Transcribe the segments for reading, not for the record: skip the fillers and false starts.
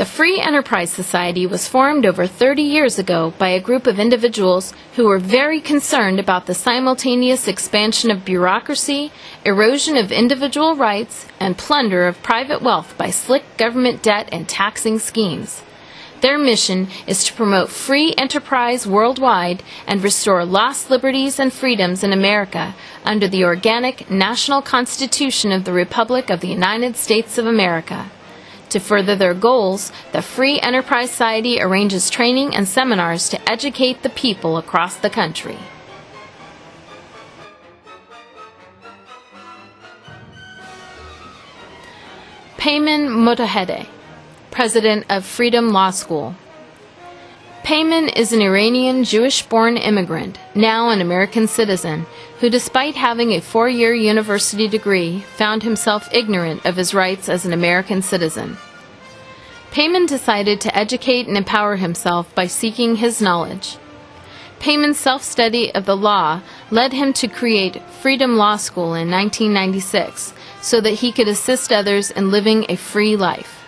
The Free Enterprise Society was formed over 30 years ago by a group of individuals who were very concerned about the simultaneous expansion of bureaucracy, erosion of individual rights, and plunder of private wealth by slick government debt and taxing schemes. Their mission is to promote free enterprise worldwide and restore lost liberties and freedoms in America under the organic national constitution of the Republic of the United States of America. To further their goals, the Free Enterprise Society arranges training and seminars to educate the people across the country. Peymon Mottahedeh, President of Freedom Law School. Peymon is an Iranian Jewish-born immigrant, now an American citizen, who despite having a 4-year university degree, found himself ignorant of his rights as an American citizen. Peymon decided to educate and empower himself by seeking his knowledge. Peymon's self-study of the law led him to create Freedom Law School in 1996 so that he could assist others in living a free life.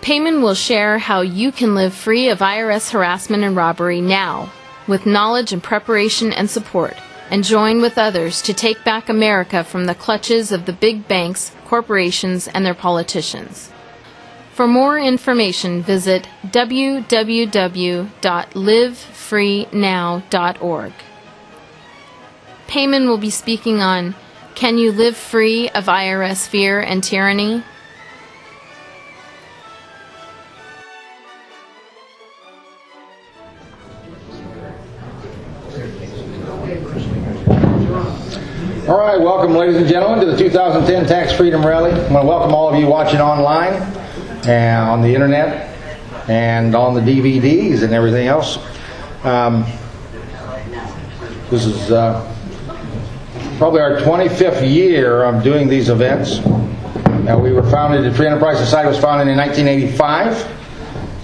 Peymon will share how you can live free of IRS harassment and robbery now, with knowledge and preparation and support, and join with others to take back America from the clutches of the big banks, corporations, and their politicians. For more information, visit www.livefreenow.org. Peymon will be speaking on Can You Live Free of IRS Fear and Tyranny? All right, welcome, ladies and gentlemen, to the 2010 Tax Freedom Rally. I want to welcome all of you watching online and on the internet and on the DVDs and everything else. This is probably our 25th year of doing these events. We were founded, the Free Enterprise Society was founded in 1985,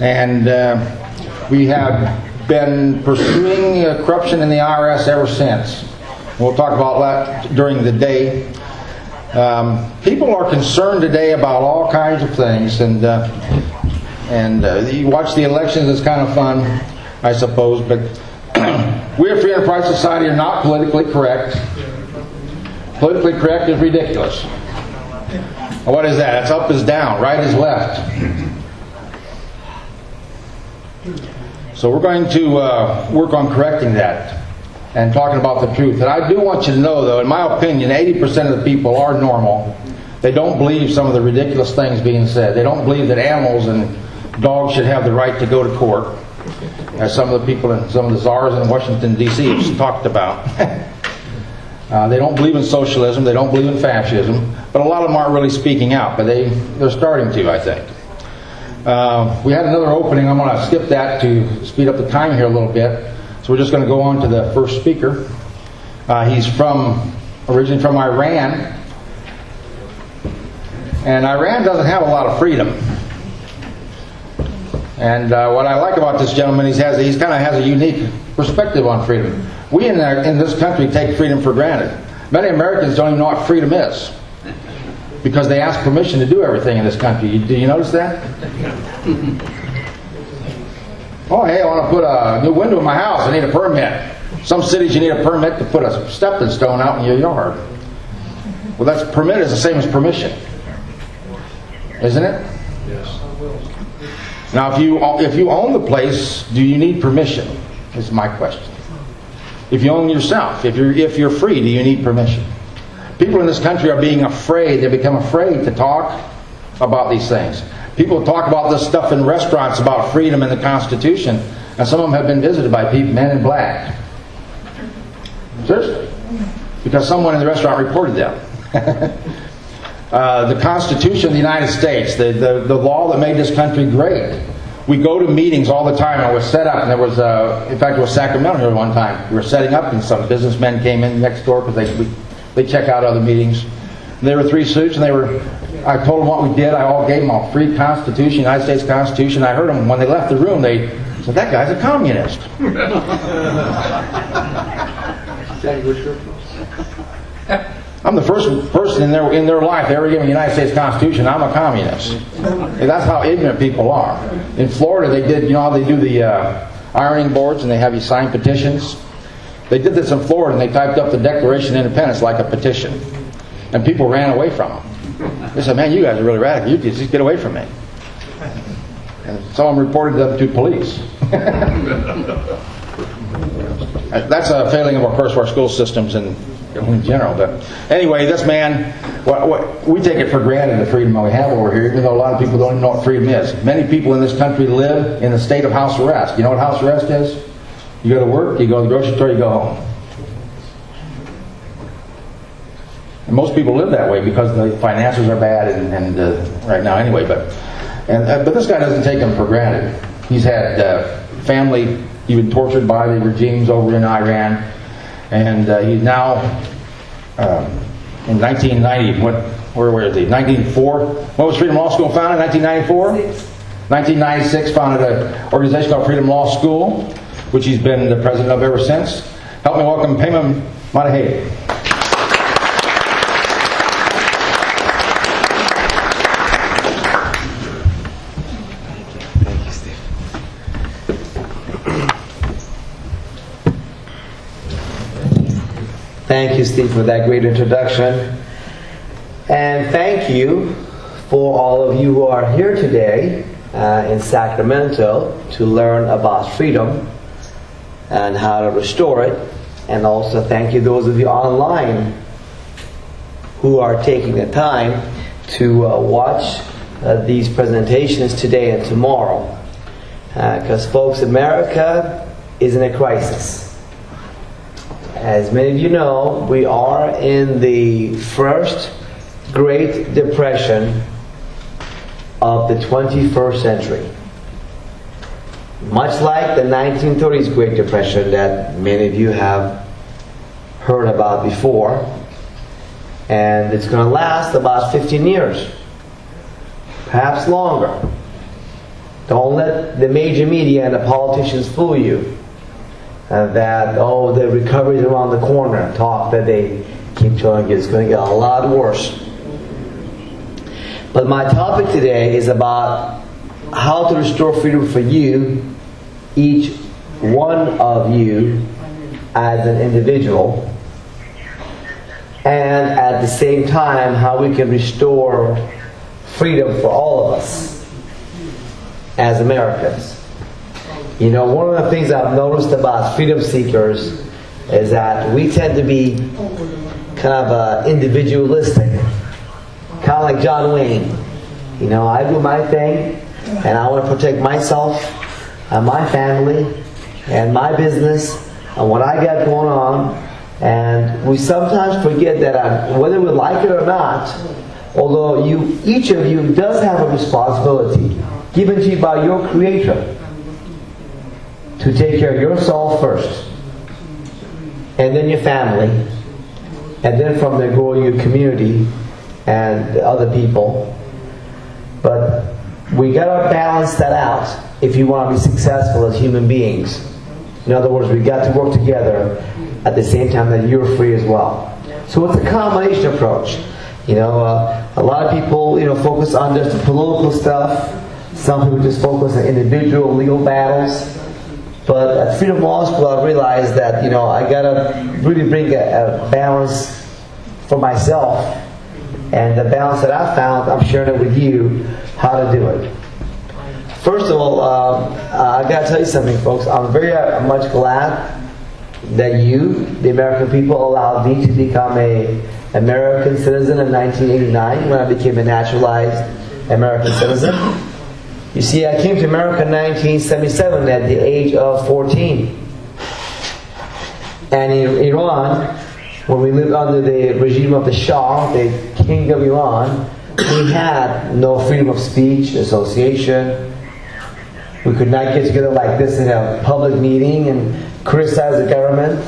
and we have been pursuing corruption in the IRS ever since. We'll talk about that during the day. People are concerned today about all kinds of things, and you watch the elections, it's kind of fun, I suppose, but we at Free Enterprise Society are not politically correct. Politically correct is ridiculous. What is that? That's up is down, right is left. So we're going to work on correcting that and talking about the truth. And I do want you to know, though, in my opinion, 80% of the people are normal. They don't believe some of the ridiculous things being said. They don't believe that animals and dogs should have the right to go to court, as some of the people and some of the czars in Washington, D.C. have talked about. They don't believe in socialism. They don't believe in fascism. But a lot of them aren't really speaking out, but they're starting to, I think. We had another opening. I'm going to skip that to speed up the time here a little bit. So we're just going to go on to the first speaker. He's originally from Iran. And Iran doesn't have a lot of freedom. And what I like about this gentleman, he kind of has a unique perspective on freedom. We in this country take freedom for granted. Many Americans don't even know what freedom is, because they ask permission to do everything in this country. Do you notice that? Oh, hey, I want to put a new window in my house. I need a permit. Some cities you need a permit to put a stepping stone out in your yard. Well, that's permit is the same as permission, isn't it? Yes. Now, if you own the place, do you need permission? Is my question. If you own yourself, if you're free, do you need permission? People in this country are being afraid. They become afraid to talk about these things. People talk about this stuff in restaurants about freedom and the Constitution, and some of them have been visited by men in black. Seriously. Because someone in the restaurant reported them. The Constitution of the United States, the law that made this country great. We go to meetings all the time, and it was set up, and there was, in fact, it was Sacramento here one time. We were setting up, and some businessmen came in next door because they check out other meetings. And there were 3 suits, and I told them what we did. I gave them a free Constitution, United States Constitution. I heard them when they left the room. They said, "That guy's a communist." I'm the first person in their life they ever given the United States Constitution. I'm a communist. And that's how ignorant people are. In Florida, they did, how they do the ironing boards and they have you sign petitions? They did this in Florida and they typed up the Declaration of Independence like a petition. And people ran away from them. They said, man, you guys are really radical. You just get away from me. And someone reported them to police. That's a failing of, course, our school systems in general. But anyway, this man, we take it for granted the freedom that we have over here, even though a lot of people don't even know what freedom is. Many people in this country live in a state of house arrest. You know what house arrest is? You go to work, you go to the grocery store, you go home. And most people live that way because the finances are bad and right now anyway. But this guy doesn't take them for granted. He's had family even tortured by the regimes over in Iran, and he's now in 1990. Where is he? 1904. What was Freedom Law School founded? 1994. 1996 founded an organization called Freedom Law School, which he's been the president of ever since. Help me welcome Peymon Mottahedeh. Thank you, Steve, for that great introduction. And thank you for all of you who are here today in Sacramento to learn about freedom and how to restore it. And also thank you those of you online who are taking the time to watch these presentations today and tomorrow. Because folks, America is in a crisis. As many of you know, we are in the first Great Depression of the 21st century. Much like the 1930s Great Depression that many of you have heard about before. And it's going to last about 15 years. Perhaps longer. Don't let the major media and the politicians fool you. That, the recovery is around the corner. Talk that they keep telling you it's going to get a lot worse. But my topic today is about how to restore freedom for you, each one of you as an individual, and at the same time how we can restore freedom for all of us as Americans. You know, one of the things I've noticed about freedom seekers is that we tend to be kind of individualistic, kind of like John Wayne. You know, I do my thing, and I want to protect myself and my family and my business and what I got going on. And we sometimes forget that whether we like it or not, although each of you does have a responsibility given to you by your Creator to take care of yourself first, and then your family, and then from there grow your community and other people. But we gotta balance that out if you want to be successful as human beings. In other words, we got to work together at the same time that you're free as well. So it's a combination approach. You know, a lot of people, focus on just the political stuff. Some people just focus on individual legal battles. But at Freedom Law School, I realized that, I gotta really bring a balance for myself. And the balance that I found, I'm sharing it with you, how to do it. First of all, I gotta tell you something, folks. I'm very much glad that you, the American people, allowed me to become an American citizen in 1989 when I became a naturalized American citizen. You see, I came to America in 1977 at the age of 14. And in Iran, when we lived under the regime of the Shah, the king of Iran, we had no freedom of speech, association. We could not get together like this in a public meeting and criticize the government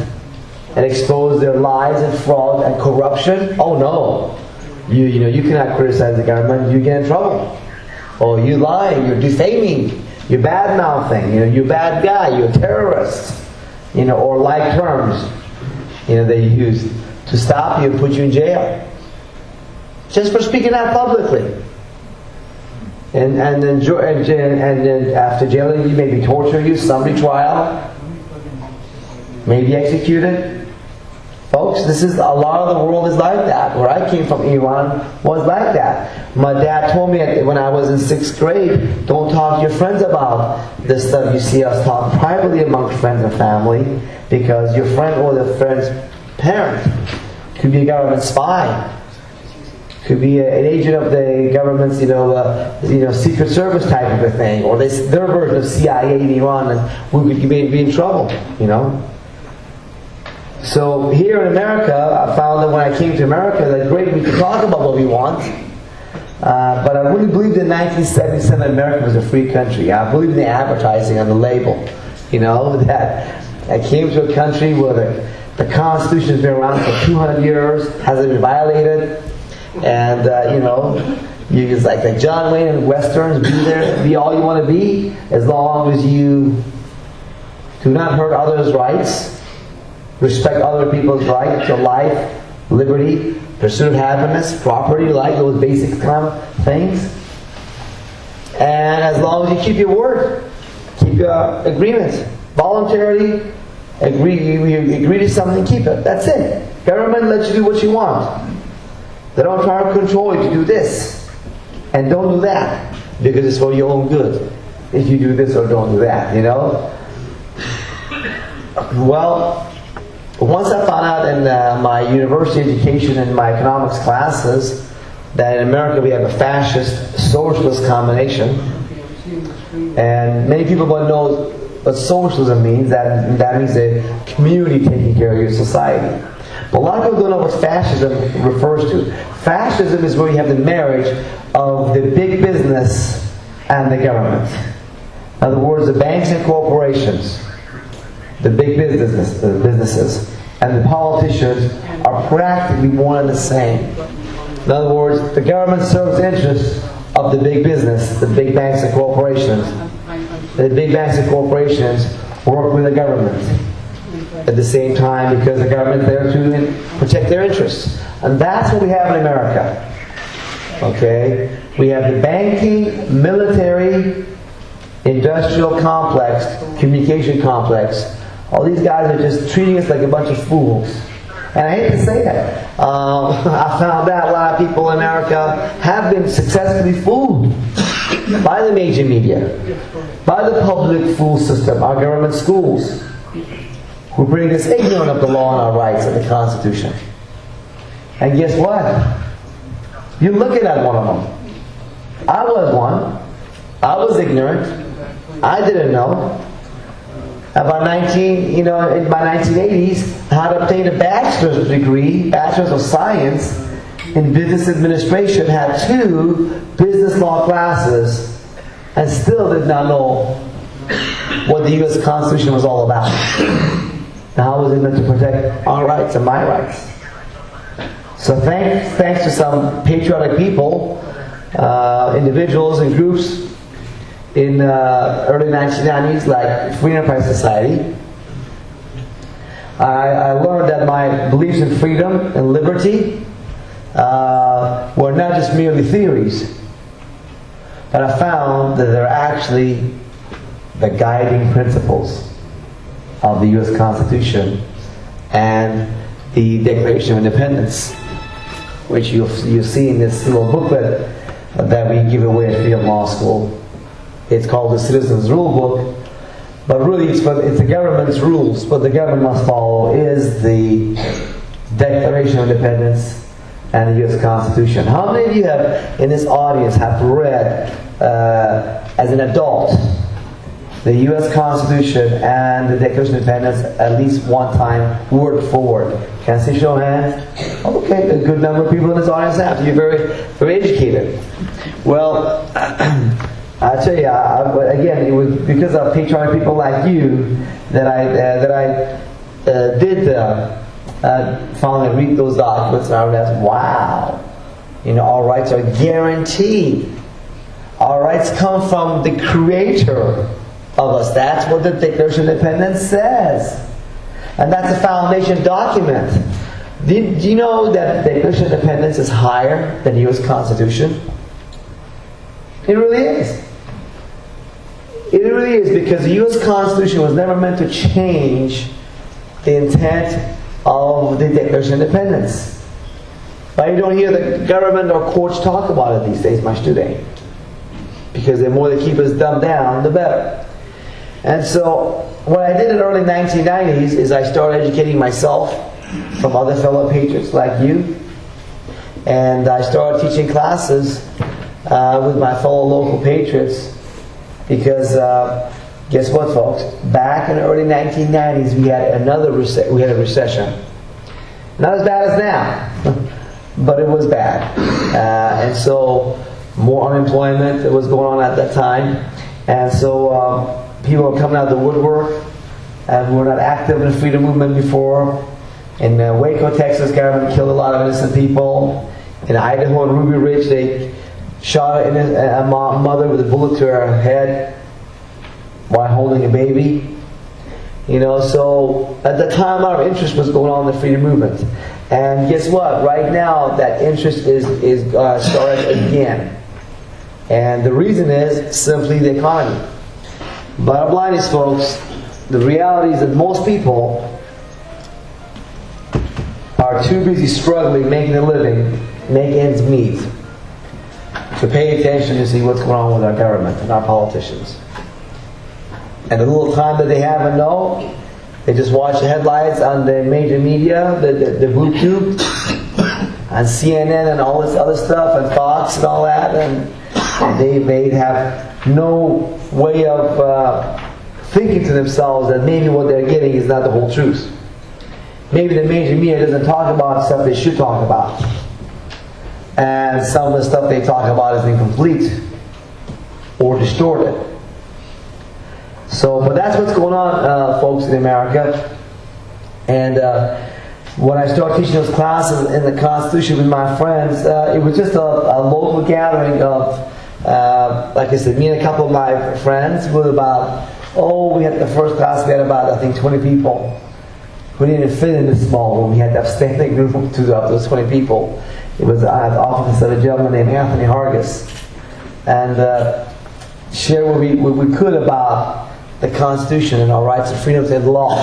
and expose their lies and fraud and corruption. Oh no, you cannot criticize the government. You get in trouble. Oh, you lying, you're defaming, you're bad-mouthing, you're a bad guy, you're a terrorist, or like terms, they use to stop you and put you in jail. Just for speaking out publicly. And then after jailing you, maybe torture you, summary trial, maybe executed. Folks, this is, a lot of the world is like that. Where I came from, Iran, was like that. My dad told me when I was in 6th grade, don't talk to your friends about the stuff you see us talk privately amongst friends and family, because your friend or the friend's parent could be a government spy, could be an agent of the government's, Secret Service type of a thing, or their version of CIA in Iran, and we could be in trouble, So here in America, I found that when I came to America, that great, we could talk about what we want, but I really believed in 1977 America was a free country. I believed in the advertising on the label, that I came to a country where the Constitution has been around for 200 years, hasn't been violated, and you just like John Wayne and Westerns, be all you want to be, as long as you do not hurt others' rights, respect other people's right to life, liberty, pursuit of happiness, property, like those basic kind of things. And as long as you keep your word, keep your agreements, voluntarily agree to something, keep it. That's it. Government lets you do what you want. They don't try to control you to do this and don't do that, because it's for your own good. If you do this or don't do that, Well, once I found out in my university education and my economics classes that in America we have a fascist socialist combination, and many people want to know what socialism means. That means a community taking care of your society. But a lot of people don't know what fascism refers to. Fascism is where you have the marriage of the big business and the government. In other words, the banks and corporations, the big businesses, and the politicians are practically one and the same. In other words, the government serves the interests of the big business, the big banks and corporations. The big banks and corporations work with the government at the same time, because the government is there to protect their interests. And that's what we have in America. Okay? We have the banking, military, industrial complex, communication complex. All these guys are just treating us like a bunch of fools. And I hate to say that. I found out a lot of people in America have been successfully fooled by the major media, by the public fool system, our government schools, who bring us ignorant of the law and our rights and the Constitution. And guess what? You're looking at one of them. I was one. I was ignorant. I didn't know. About in my 1980s, I had obtained a bachelor's degree, bachelor's of science in business administration, had 2 business law classes, and still did not know what the U.S. Constitution was all about. And how was it meant to protect our rights and my rights? So thanks to some patriotic people, individuals and groups in early 1990s, like Free Enterprise Society, I learned that my beliefs in freedom and liberty were not just merely theories, but I found that they're actually the guiding principles of the U.S. Constitution and the Declaration of Independence, which you'll see in this little booklet that we give away at Freedom Law School. It's called the Citizens Rule Book, but really it's the government's rules. What the government must follow is the Declaration of Independence and the U.S. Constitution. How many of you in this audience have read, as an adult, the U.S. Constitution and the Declaration of Independence at least one time, word for word? Can I see show of hands? Okay, a good number of people in this audience have. You're very, very educated. Well, I tell you, again, it was because of patriotic people like you that I did finally read those documents, and I realized, wow, our rights are guaranteed. Our rights come from the Creator of us. That's what the Declaration of Independence says. And that's a foundation document. Do you know that the Declaration of Independence is higher than the U.S. Constitution? It really is. It really is, because the U.S. Constitution was never meant to change the intent of the Declaration of Independence. But you don't hear the government or courts talk about it these days much, do they? Because the more they keep us dumbed down, the better. And so what I did in the early 1990s is I started educating myself from other fellow patriots like you. And I started teaching classes with my fellow local patriots, because guess what, folks? Back in the early 1990s, we had a recession. Not as bad as now, but it was bad. And so more unemployment was going on at that time. And so people were coming out of the woodwork who were not active in the freedom movement before. In Waco, Texas, government killed a lot of innocent people. In Idaho and Ruby Ridge, they shot a mother with a bullet to her head while holding a baby. So at the time our interest was going on in the freedom movement. And guess what? Right now that interest is started again. And the reason is simply the economy. Bottom line is, folks, the reality is that most people are too busy struggling, making a living, make ends meet, to pay attention to see what's going on with our government and our politicians. And the little time that they have and know, they just watch the headlines on the major media, the blue tube, on CNN and all this other stuff, and Fox and all that, and they have no way of thinking to themselves that maybe what they're getting is not the whole truth. Maybe the major media doesn't talk about stuff they should talk about. And some of the stuff they talk about is incomplete or distorted. But that's what's going on, folks, in America. And when I started teaching those classes in the Constitution with my friends, it was just a local gathering of, like I said, me and a couple of my friends with about, we had the first class, we had about, I think, 20 people. We didn't fit in this small room. We had to have standing room to up those 20 people. It was at the office of a gentleman named Anthony Hargis, and share what we could about the Constitution and our rights and freedoms and law.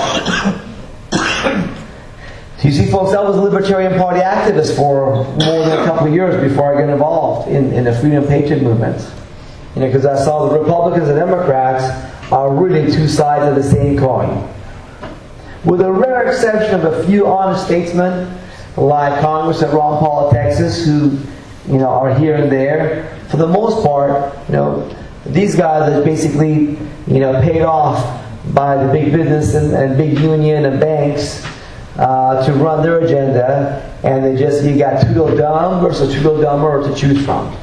So you see, folks, I was a Libertarian Party activist for more than a couple of years before I got involved in the Freedom Patriot movement. Because I saw the Republicans and Democrats are really two sides of the same coin. With a rare exception of a few honest statesmen, like Congressman Ron Paul of Texas, who are here and there. For the most part, these guys are basically paid off by the big business and big union and banks to run their agenda, and you got Tweedledum versus Tweedledummer to choose from.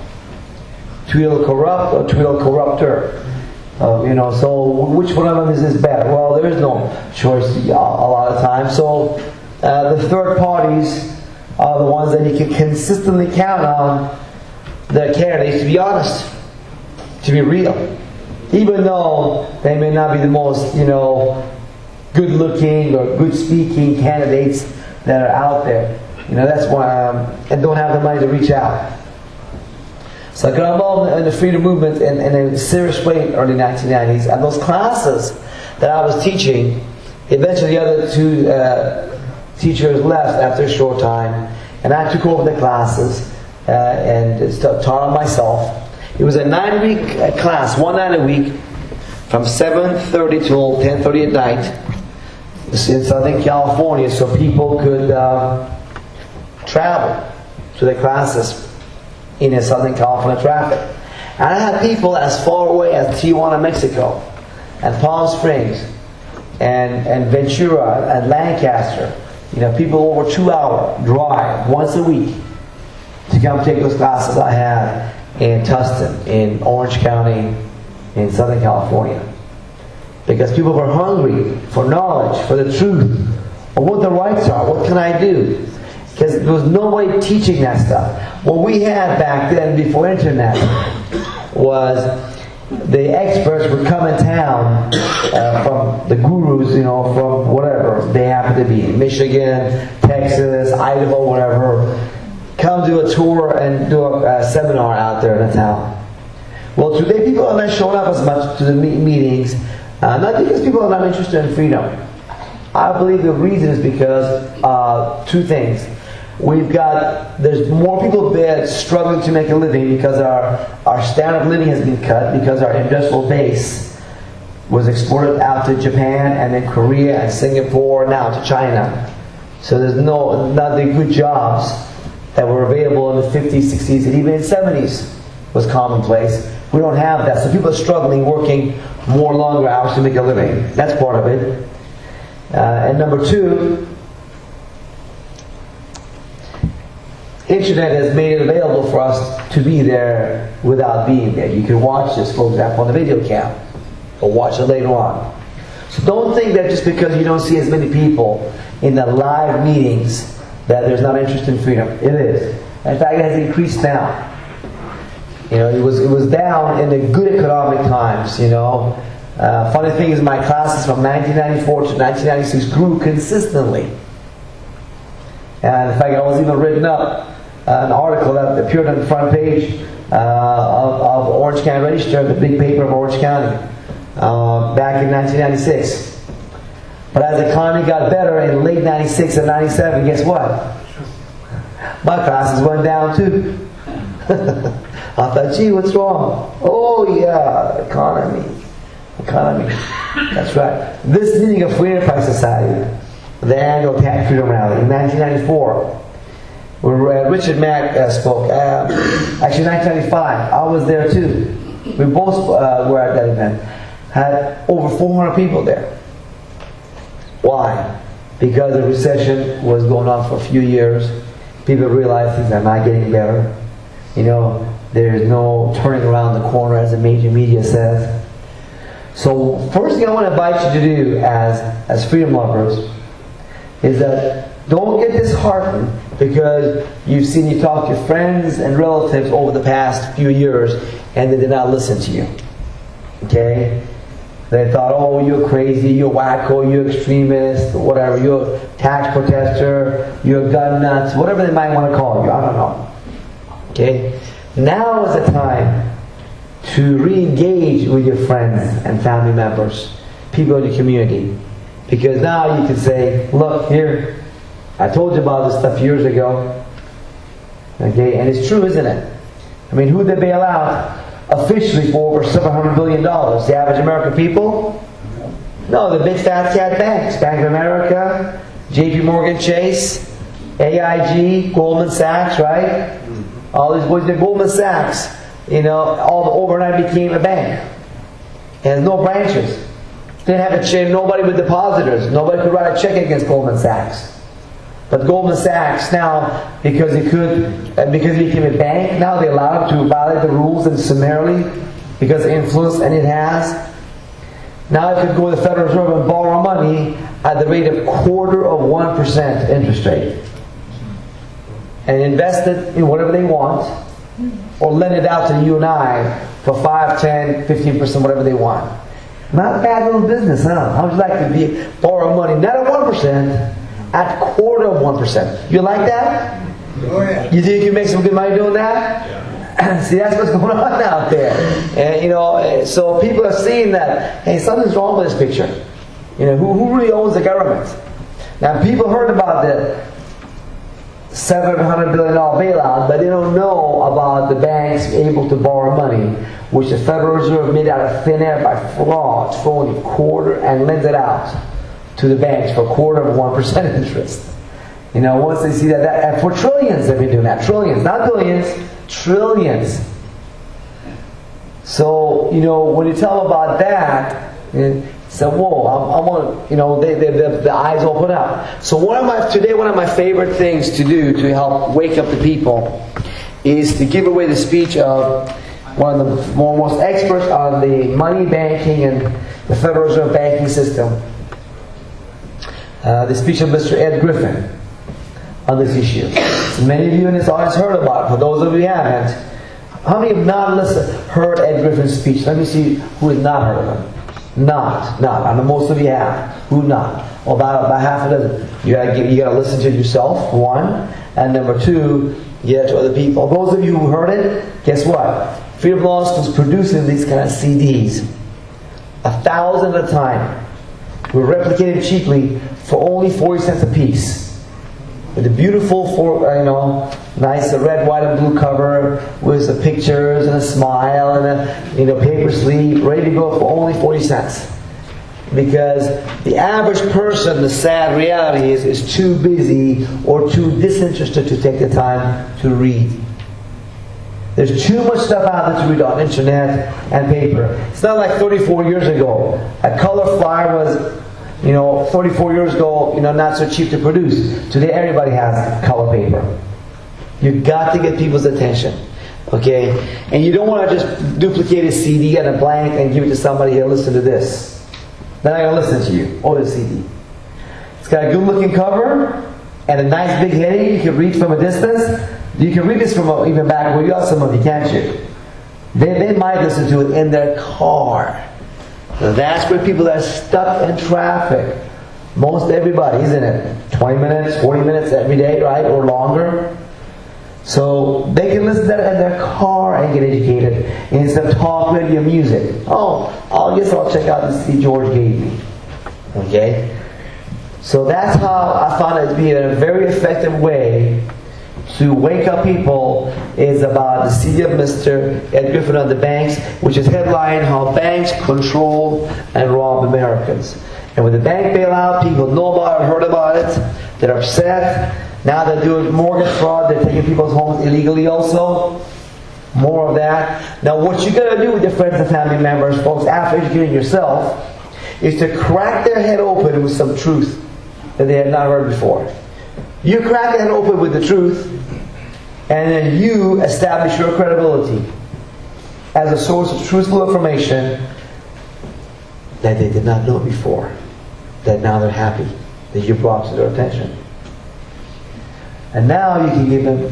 Tweedle corrupt or Tweedle corrupter. So which one of them is better? Well, there is no choice a lot of times. So the third parties are the ones that you can consistently count on their candidates to be honest, to be real. Even though they may not be the most, good-looking or good-speaking candidates that are out there. That's why, and don't have the money to reach out. So I got involved in the freedom movement in a serious way in the early 1990s. And those classes that I was teaching, eventually the other two teachers left after a short time, and I took over the classes and taught them myself. It was a 9-week class, 1 night a week, from 7:30 till 10:30 at night. It's in Southern California, so people could travel to the classes in a Southern California traffic. And I had people as far away as Tijuana, Mexico, and Palm Springs, and Ventura, and Lancaster. People over 2-hour drive once a week to come take those classes I had in Tustin, in Orange County, in Southern California. Because people were hungry for knowledge, for the truth, of what the rights are, what can I do? Because there was nobody teaching that stuff. What we had back then, before internet, was the experts would come in town from the gurus, from whatever they happen to be, Michigan, Texas, Idaho, whatever, come do a tour and do a seminar out there in the town. Well, today people are not showing up as much to the meetings, not because people are not interested in freedom. I believe the reason is because two things. There's more people there struggling to make a living because our standard of living has been cut, because our industrial base was exported out to Japan and then Korea and Singapore, now to China. So there's not the good jobs that were available in the 50s, 60s, and even in the 70s was commonplace. We don't have that. So people are struggling, working more longer hours to make a living. That's part of it. And number two, Internet has made it available for us to be there without being there. You can watch this, for example, on the video cam, or watch it later on. So don't think that just because you don't see as many people in the live meetings that there's not interest in freedom. It is. In fact, it has increased now. It was down in the good economic times. Funny thing is, my classes from 1994 to 1996 grew consistently. And in fact, I was even written up an article that appeared on the front page of Orange County Register, the big paper of Orange County, back in 1996. But as the economy got better in late 96 and 97, guess what? My classes went down too. I thought, gee, what's wrong? Oh yeah, economy. That's right. This meeting of Free Enterprise Society, the annual Tax Freedom Rally in 1994, where Richard Mack spoke. Actually, 1995, I was there too. We both were at that event. Had over 400 people there. Why? Because the recession was going on for a few years. People realized things are not getting better. There's no turning around the corner, as the major media says. So, first thing I want to invite you to do as freedom lovers is that don't get disheartened because you talk to your friends and relatives over the past few years and they did not listen to you. Okay? They thought, oh, you're crazy, you're wacko, you're extremist, whatever, you're a tax protester, you're gun nuts, whatever they might want to call you. I don't know. Okay? Now is the time to re-engage with your friends and family members, people in your community. Because now you can say, look, here, I told you about this stuff years ago. Okay, and it's true, isn't it? I mean, who did they bail out officially for over $700 billion? The average American people? No, the big fat cat banks. Bank of America, JP Morgan Chase, AIG, Goldman Sachs, right? All these boys did Goldman Sachs. All the overnight became a bank. And no branches. Didn't have a check, nobody with depositors. Nobody could write a check against Goldman Sachs. But Goldman Sachs now, because it became a bank, now they allow it to violate the rules and summarily because of influence, and it has. Now it could go to the Federal Reserve and borrow money at the rate of 0.25% interest rate. And invest it in whatever they want, or lend it out to you and I for 5, 10, 15%, whatever they want. Not a bad little business, huh? How would you like to borrow money, not at 1%, at 0.25%? You like that? Oh yeah. You think you make some good money doing that? Yeah. See, that's what's going on out there. And so people are seeing that, hey, something's wrong with this picture. Who really owns the government? Now, people heard about the $700 billion bailout, but they don't know about the banks able to borrow money, which the Federal Reserve made out of thin air by fraud, throwing a quarter and lends it out to the banks for 0.25% interest. Once they see that, and for trillions they've been doing that. Trillions, not billions, trillions. So, when you tell them about that, so whoa, I want the eyes open up. So one of my favorite things to do to help wake up the people is to give away the speech of one of the most experts on the money banking and the Federal Reserve banking system. The speech of Mr. Ed Griffin on this issue. So many of you in this audience heard about it. For those of you who haven't, How many have not heard Ed Griffin's speech? Let me see who has not heard of him. Not. I know most of you have. Who not? Well, about half a dozen. You gotta listen to it yourself, one. And number two, get it to other people. Those of you who heard it, guess what? Freedom Law School is producing these kind of CDs. 1,000 at a time. We replicate it cheaply for only 40 cents a piece. With a beautiful, nice red, white, and blue cover with the pictures and a smile and a paper sleeve, ready to go for only 40 cents. Because the average person, the sad reality is too busy or too disinterested to take the time to read. There's too much stuff out there to read on internet and paper. It's not like 34 years ago. A color flyer was 34 years ago, not so cheap to produce. Today everybody has color paper. You've got to get people's attention. Okay? And you don't want to just duplicate a CD and a blank and give it to somebody here, listen to this. They're not going to listen to you. Oh, the CD. It's got a good looking cover and a nice big heading. You can read from a distance. You can read this from even back where you are, some of you, can't you? They might listen to it in their car. That's where people are stuck in traffic. Most everybody, isn't it? 20 minutes, 40 minutes every day, right? Or longer. So they can listen to that in their car and get educated instead of talk radio music. Oh, I guess I'll check out the CD George gave me. Okay? So that's how I found it to be a very effective way to wake up people is about the CD of Mr. Ed Griffin on the banks, which is headlined How Banks Control and Rob Americans. And with the bank bailout, people know about it, heard about it, they're upset. Now they're doing mortgage fraud, they're taking people's homes illegally also. More of that. Now what you got to do with your friends and family members, folks, after educating yourself, is to crack their head open with some truth that they had not heard before. You crack their head open with the truth, and then you establish your credibility as a source of truthful information that they did not know before, that now they're happy that you brought to their attention. And now you can give them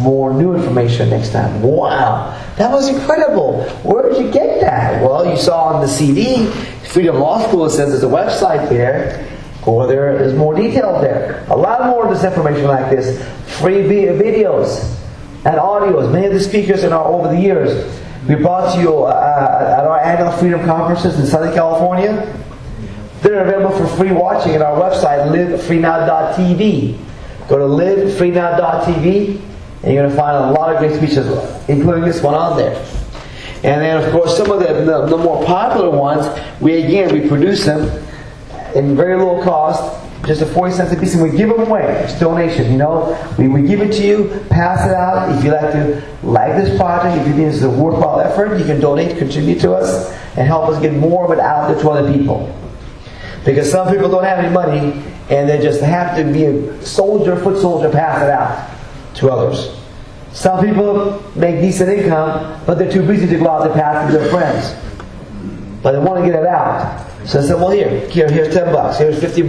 more new information next time. Wow, that was incredible. Where did you get that? Well, you saw on the CD, Freedom Law School says there's a website there, or there is more detail there. A lot more of this information like this. Free videos and audios. Many of the speakers over the years, we brought to you at our annual Freedom Conferences in Southern California. They're available for free watching at our website, livefreenow.tv. Go to livefreenow.tv and you're going to find a lot of great speeches, including this one on there. And then, of course, some of the more popular ones, we produce them in very low cost, just at 40 cents a piece, and we give them away. It's donation, We give it to you, pass it out. If you like this project, if you think this is a worthwhile effort, you can donate, contribute to us, and help us get more of it out there to other people. Because some people don't have any money, and they just have to be a foot soldier, pass it out to others. Some people make decent income, but they're too busy to go out and pass it to their friends. But they want to get it out. So I said, well, here's $10, here's $50,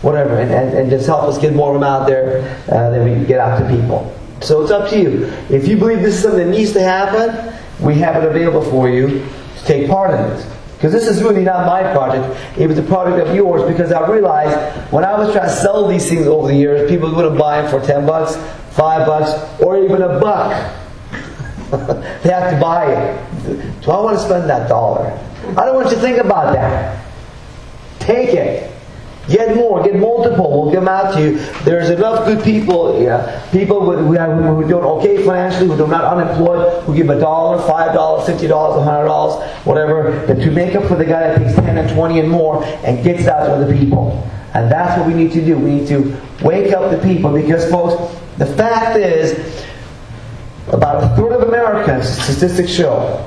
whatever, and just help us get more of them out there, then we can get out to people. So it's up to you. If you believe this is something that needs to happen, we have it available for you to take part in it. Because this is really not my project, it was the project of yours, because I realized when I was trying to sell these things over the years, people wouldn't buy them for $10, $5, or even $1. They have to buy it. Do I want to spend that $1? I don't want you to think about that. Take it. Get more. Get multiple. We'll give them out to you. There's enough good people, people who are doing okay financially, who are not unemployed, who give $1, $5, $50, $100, whatever, to make up for the guy that takes 10 and 20 and more and gets it out to other people. And that's what we need to do. We need to wake up the people, because, folks, the fact is, about a third of Americans, statistics show,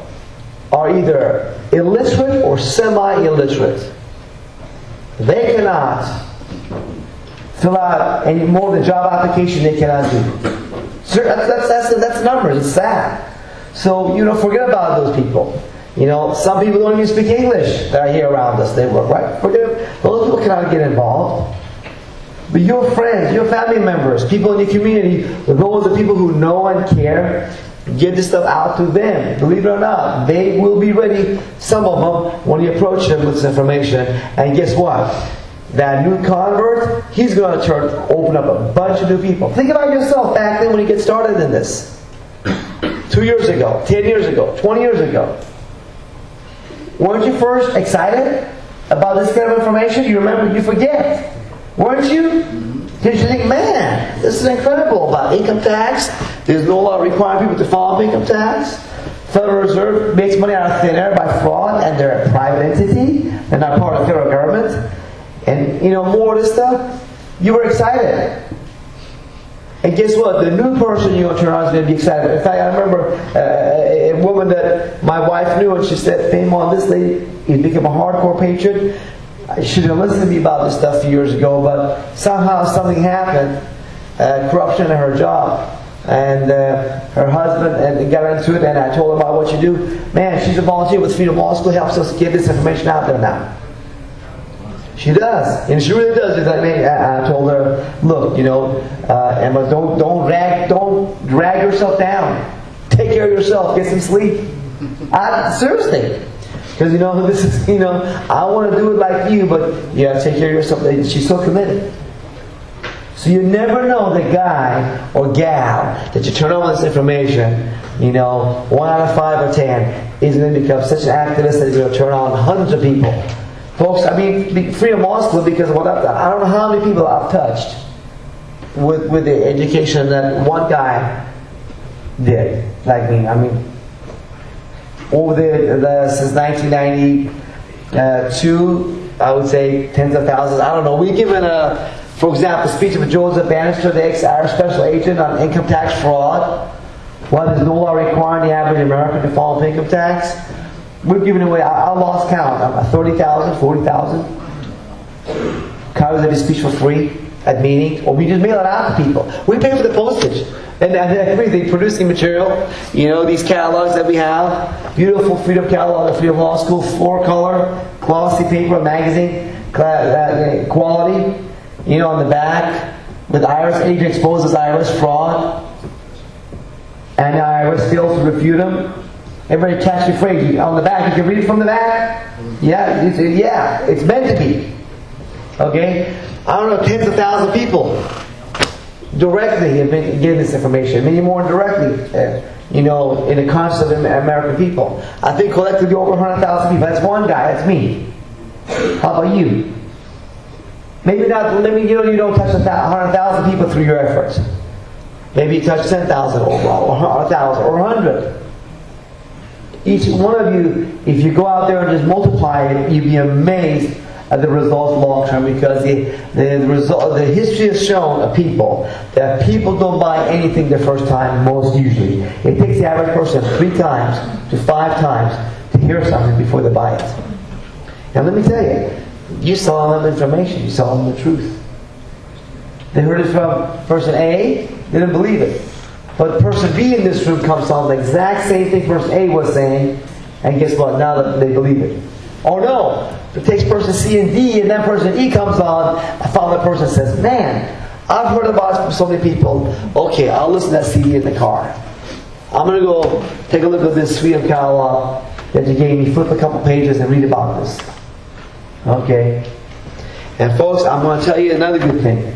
are either illiterate or semi-illiterate. They cannot fill out any more than job application they cannot do. That's numbers. It's sad. So, forget about those people. Some people don't even speak English that are here around us. They work, right? Those people cannot get involved. But your friends, your family members, people in your community, those are people who know and care, Get this stuff out to them. Believe it or not, they will be ready, some of them, when you approach them with this information. And guess what? That new convert, he's going to open up a bunch of new people. Think about yourself back then when you get started in this. 2 years ago, 10 years ago, 20 years ago. Weren't you first excited about this kind of information? You remember, you forget. Weren't you? Did you think, man, this is incredible about income tax. There's no law requiring people to file income tax. Federal Reserve makes money out of thin air by fraud, and they're a private entity. They're not part of the federal government. And, more of this stuff. You were excited. And guess what? The new person you're going to turn on is going to be excited. In fact, I remember a woman that my wife knew, and she said, Peymon, this lady has become a hardcore patriot. She didn't listen to me about this stuff a few years ago, but somehow something happened, corruption in her job. And her husband and got into it, and I told her about what you do. Man, she's a volunteer with Freedom Law School, helps us get this information out there now. She does, and she really does. I told her, look, Emma, don't drag yourself down. Take care of yourself. Get some sleep. Seriously, because this is I want to do it like you, but you have to take care of yourself. She's so committed. So you never know the guy or gal that you turn on this information. 1 out of 5 or 10 is going to become such an activist that he's going to turn on hundreds of people. Folks, Freedom Law School, because of what I've done, I don't know how many people I've touched with the education that one guy did, like me. Over there, since 1992, I would say tens of thousands. I don't know. We've given for example, speech of Joseph Bannister, the ex-Irish special agent on income tax fraud. Why there's no law requiring the average American to file income tax. We've given away, I lost count, 30,000, 40,000. Copies of his speech for free at meetings, or we just mail it out to people. We pay for the postage and everything, producing material. These catalogs that we have, beautiful Freedom catalog of Freedom Law School, 4-color, glossy paper, magazine, quality. On the back, with Irish agent exposes Irish fraud, and the Irish fails to refute them. Everybody catch your phrase. On the back, you can read it from the back. Yeah, it's meant to be. Okay? I don't know, tens of thousands of people directly have been getting this information. Many more indirectly, in the conscience of American people. I think collectively over 100,000 people. That's one guy, that's me. How about you? Maybe not. You don't touch 100,000 people through your efforts. Maybe you touch 10,000 or 1,000 or 100. Each one of you, if you go out there and just multiply it, you'd be amazed at the results long term, because the history has shown of people that people don't buy anything the first time, most usually. It takes the average person 3 times to 5 times to hear something before they buy it. Now let me tell you, you saw them information, you saw them the truth. They heard it from person A, they didn't believe it. But person B in this room comes on the exact same thing person A was saying, and guess what? Now that they believe it. Or no, it takes person C and D, and then person E comes on, I found that person says, man, I've heard about it from so many people. Okay, I'll listen to that CD in the car. I'm going to go take a look at this Freedom catalog that you gave me, flip a couple pages and read about this. Okay. And folks, I'm going to tell you another good thing.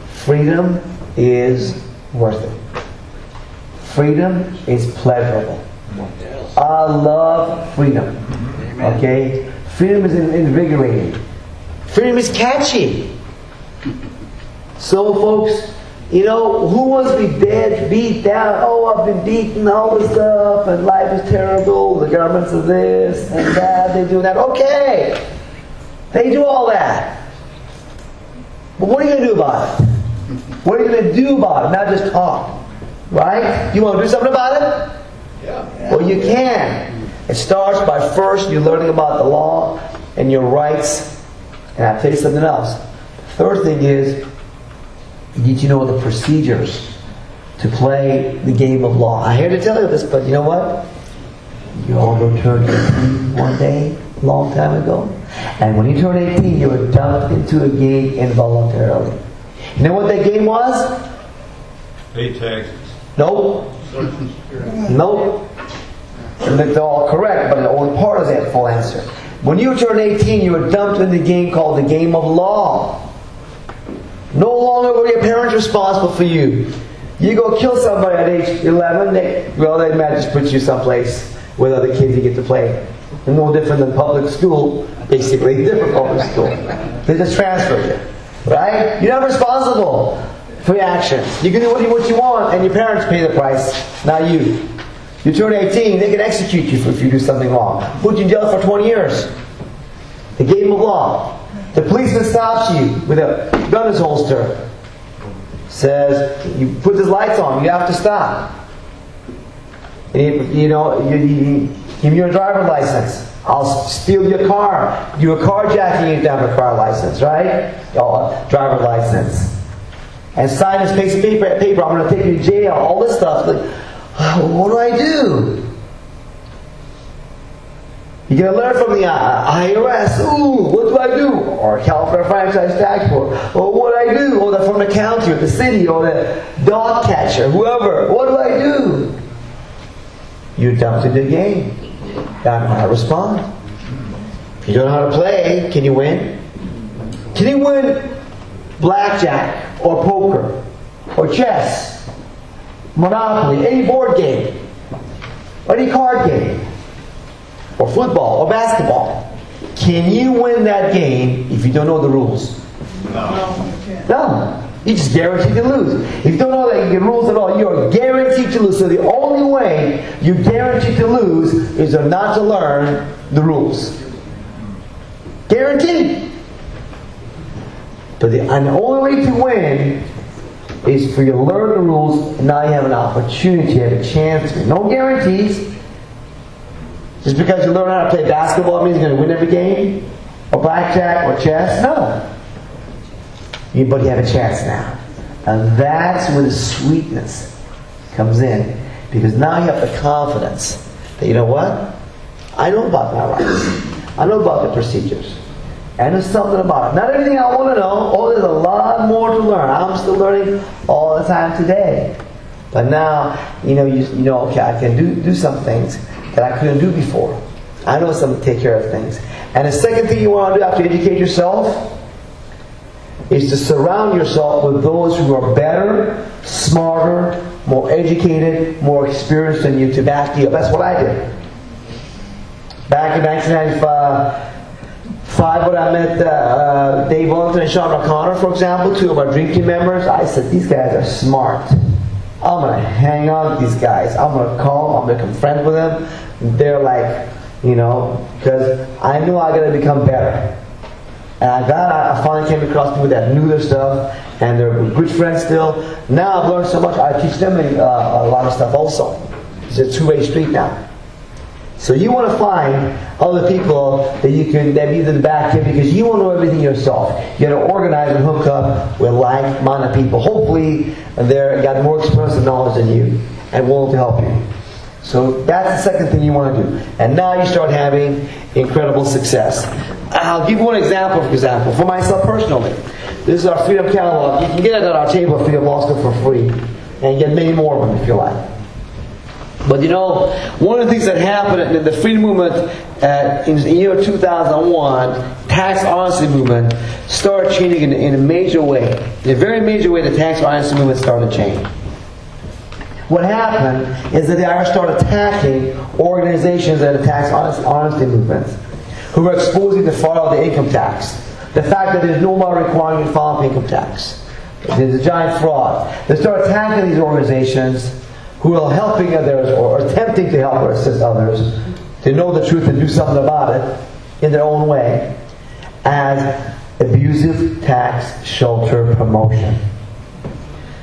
Freedom is worth it. Freedom is pleasurable. I love freedom. Okay? Freedom is invigorating. Freedom is catchy. So folks, who wants to be dead, beat down, oh, I've been beaten, all this stuff, and life is terrible, the governments are this and that, they do that. Okay, they do all that. But what are you going to do about it? What are you going to do about it? Not just talk. Right? You want to do something about it? Yeah. Well, you can. It starts by first you learning about the law and your rights. And I'll tell you something else. The third thing is, you need to know the procedures to play the game of law. I hate to tell you this, but you know what? You all go turn 18 one day, a long time ago. And when you turn 18, you were dumped into a game involuntarily. You know what that game was? Pay taxes. Nope. Nope. They're all correct, but only part of that full answer. When you turn 18, you are dumped in the game called the game of law. No longer were your parents responsible for you. You go kill somebody at age 11, they might just put you someplace with other kids you get to play. And no different than public school, basically, different public school. They just transfer you. Right? You're not responsible for your actions. You can do what you want, and your parents pay the price, not you. You turn 18, they can execute you if you do something wrong. Put you in jail for 20 years. The game of law. The policeman stops you with a gun in his holster. Says, you put his lights on, you have to stop. And you give me your driver's license. I'll steal your car. Do a carjacking if you have a car license, right? Driver's license. And sign this piece of paper, I'm going to take you to jail, all this stuff. Like, what do I do? You're going to learn from the IRS. Ooh, what do I do? Or California Franchise Tax Board. Or what do I do? Or from the county or the city or the dog catcher, whoever. What do I do? You're dumped into the game. You don't know how to respond. If you don't know how to play, can you win? Can you win blackjack or poker or chess, Monopoly, any board game, or any card game, or football or basketball? Can you win that game if you don't know the rules? No. You just guaranteed to lose. If you don't know the rules at all, you are guaranteed to lose. So the only way you're guaranteed to lose is not to learn the rules. Guaranteed. But the only way to win is for you to learn the rules, and now you have an opportunity, you have a chance. No guarantees. Just because you learn how to play basketball means you're going to win every game? Or blackjack or chess? No. But you have a chance now. And that's where the sweetness comes in. Because now you have the confidence that, you know what? I know about my rights. I know about the procedures. And there's something about it. Not everything I want to know. Oh, there's a lot more to learn. I'm still learning all the time today. But now, okay, I can do some things that I couldn't do before. I know something to take care of things. And the second thing you want to do after you educate yourself is to surround yourself with those who are better, smarter, more educated, more experienced than you to back you up. That's what I did. Back in 1995, when I met Dave Wellington and Sean O'Connor, for example, two of our Dream Team members, I said, these guys are smart. I'm going to hang on to these guys. I'm going to call them. I'm going to become friends with them. They're like, because I knew I got to become better. And I finally came across people that knew their stuff, and they're good friends still. Now I've learned so much, I teach them a lot of stuff also. It's a two-way street now. So you want to find other people that be the back end, because you won't know everything yourself. You got to organize and hook up with like-minded people. Hopefully they've got more experience and knowledge than you and willing to help you. So that's the second thing you want to do. And now you start having incredible success. I'll give you one example, for myself personally. This is our Freedom Catalog. You can get it at our table at Freedom Law School for free. And get many more of them if you like. But one of the things that happened in the freedom movement in the year 2001, tax honesty movement started changing in a major way. In a very major way, the tax honesty movement started to change. What happened is that the IRS started attacking organizations that are tax honesty movements who were exposing the fraud of the income tax. The fact that there's no law requiring you to file income tax. There's a giant fraud. They started attacking these organizations who are helping others or attempting to help or assist others to know the truth and do something about it in their own way as abusive tax shelter promotion.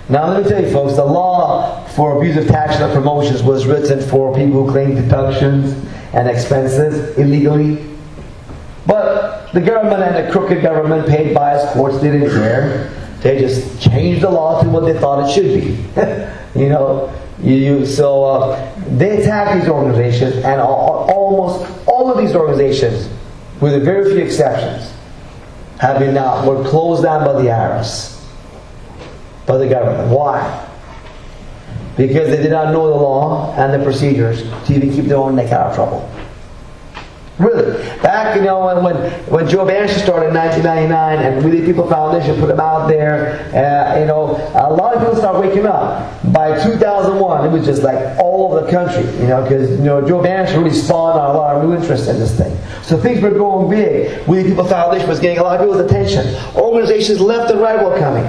Now let me tell you folks, the law for abusive tax shelter promotions was written for people who claim deductions and expenses illegally. But the government and the crooked government paid by its courts didn't care. They just changed the law to what they thought it should be. So they attack these organizations, and almost all of these organizations, with a very few exceptions, were closed down by the IRS, by the government. Why? because they did not know the law and the procedures to even keep their own neck out of trouble. Really. Back, when Joe Bannister started in 1999 and We the People Foundation put him out there, a lot of people started waking up. By 2001, it was just like all over the country, because, Joe Bannister really spawned a lot of new interest in this thing. So things were going big. We the People Foundation was getting a lot of people's attention. Organizations left and right were coming.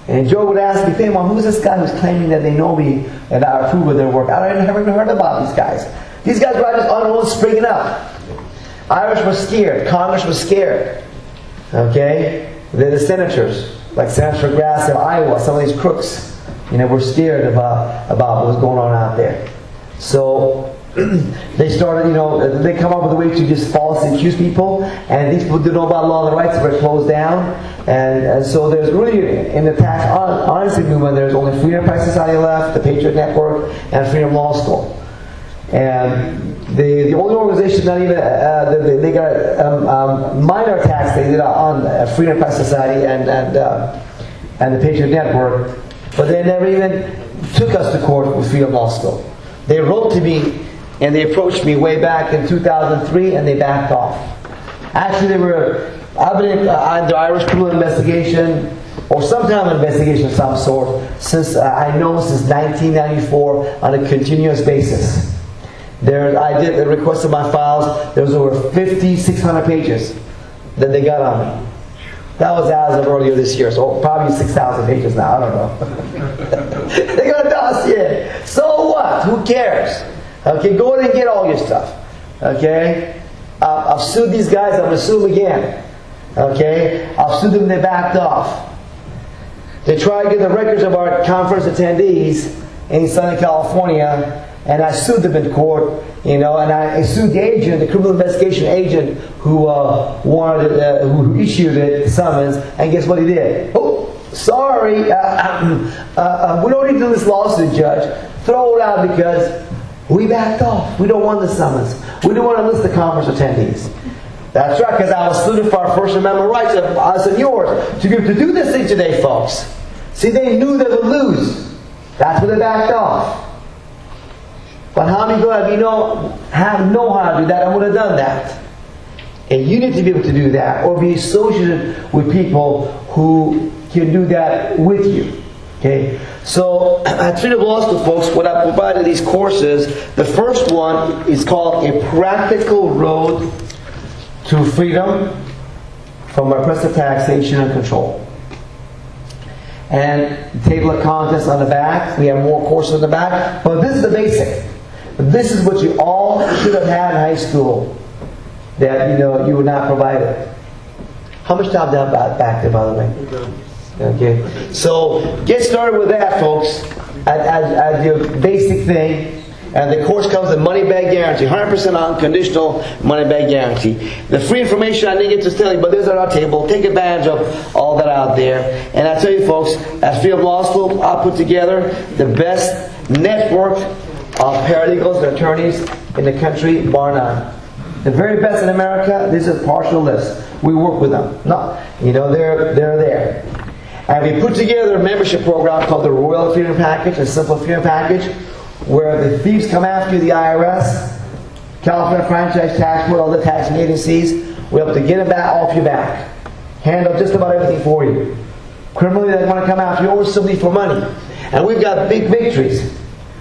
And Joe would ask me, Peymon, who's this guy who's claiming that they know me and I approve of their work? I never even heard about these guys. These guys were just on their own springing up. Irish were scared. Congress was scared. Okay? The senators, like Senator Grass of Iowa, some of these crooks, were scared about what was going on out there. So they started, they come up with a way to just falsely accuse people, and these people didn't know about law and the rights were closed down. And so there's really, in the tax honesty movement, there's only Freedom Press Society left, the Patriot Network, and Freedom Law School. And the only organization that even they got a minor tax they did on Freedom Press Society and the Patriot Network, but they never even took us to court with Freedom Law School. They wrote to me and they approached me way back in 2003 and they backed off. Actually, I've been under Irish criminal investigation or some kind of investigation of some sort since 1994 on a continuous basis. I did the request of my files. There was over 5,600 pages that they got on me. That was as of earlier this year, so probably 6,000 pages now. I don't know. They got a dossier. So what? Who cares? Okay, go in and get all your stuff. Okay, I've sued these guys. I'm going to sue them again. Okay, I've sued them. And they backed off. They tried to get the records of our conference attendees in Southern California. And I sued them in court, and I sued the agent, the criminal investigation agent, who who issued it, the summons. And guess what he did? Oh, sorry, we don't need to do this lawsuit, Judge. Throw it out because we backed off. We don't want the summons. We don't want to list the conference attendees. That's right, because I was sued for our First Amendment rights, us and yours, to be able to do this thing today, folks. See, they knew they would lose. That's why they backed off. But how many people know how to do that and would have done that? And you need to be able to do that or be associated with people who can do that with you. Okay? So at Freedom Law School, folks, what I provided these courses, the first one is called A Practical Road to Freedom from Oppressive Taxation and Control. And the table of contents on the back. We have more courses on the back. But this is the basic. This is what you all should have had in high school that you were not provided. How much time do I have back there, by the way? Okay. So get started with that, folks. As your basic thing. And the course comes with money back guarantee, 100% unconditional money back guarantee. The free information I didn't get to tell you, but there's at our table. Take advantage of all that out there. And I tell you, folks, at Freedom Law School, I put together the best network of paralegals and attorneys in the country, bar none. The very best in America. This is a partial list. We work with them. No, they're there. And we put together a membership program called the Royal Freedom Package, a Simple Freedom Package, where the thieves come after the IRS, California Franchise Tax Board, all the taxing agencies. We have to get it back off your back. Handle just about everything for you. Criminally, they want to come after you or simply for money. And we've got big victories.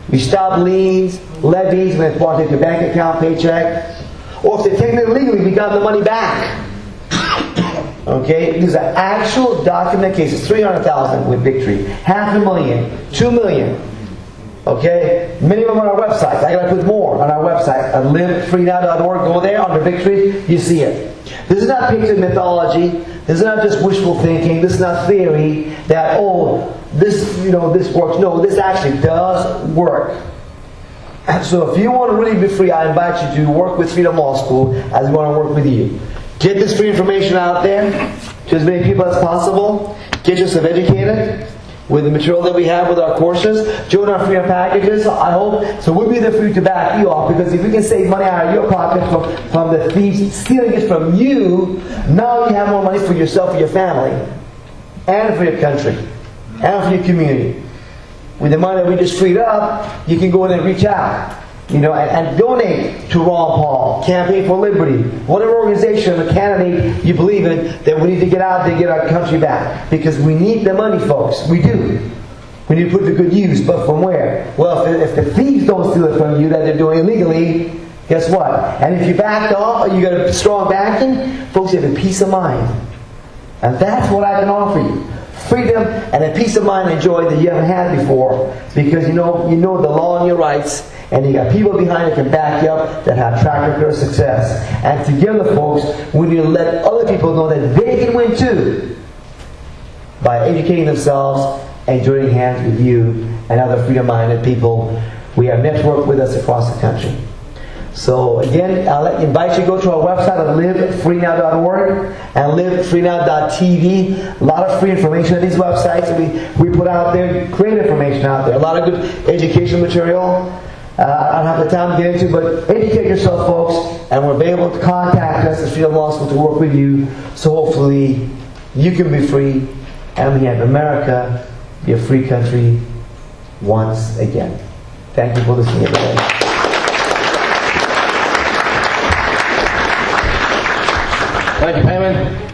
We stop liens, levies when it's brought into your bank account, paycheck. Or if they're taking it illegally, we got the money back. Okay? These are actual documented cases. 300,000 with victory. $500,000. 2 million. Okay? Many of them on our website. I gotta put more on our website. At livefreenow.org. Go there under victory. You see it. This is not patriot mythology. This is not just wishful thinking. This is not theory that, this works. No, this actually does work. So if you want to really be free, I invite you to work with Freedom Law School as we want to work with you. Get this free information out there to as many people as possible. Get yourself educated with the material that we have with our courses. Join our freedom packages, I hope. So we'll be there for you to back you off, because if we can save money out of your pocket from the thieves stealing it from you, now you have more money for yourself and your family, and for your country, and for your community. with the money that we just freed up, you can go in and reach out. You know, and donate to Ron Paul, Campaign for Liberty, whatever organization or candidate you believe in, that we need to get out there and get our country back. Because we need the money, folks. We do. We need to put it to good use. But from where? Well, if the thieves don't steal it from you that they're doing illegally, guess what? And if you backed off or you got a strong backing, folks, you have a peace of mind. And that's what I can offer you. Freedom and a peace of mind and joy that you haven't had before. Because you know the law and your rights. And you got people behind that can back you up that have track record of success. And together, folks, we need to let other people know that they can win too by educating themselves and joining hands with you and other freedom-minded people. We have networked with us across the country. So again, I'll invite you to go to our website at livefreenow.org and livefreenow.tv. A lot of free information on these websites we put out there, great information out there. A lot of good education material. I don't have the time to get into, but educate yourself, folks, and we're able to contact us at Freedom Law School to work with you, so hopefully you can be free, and we have America be a free country once again. Thank you for listening today. Thank you, Peymon.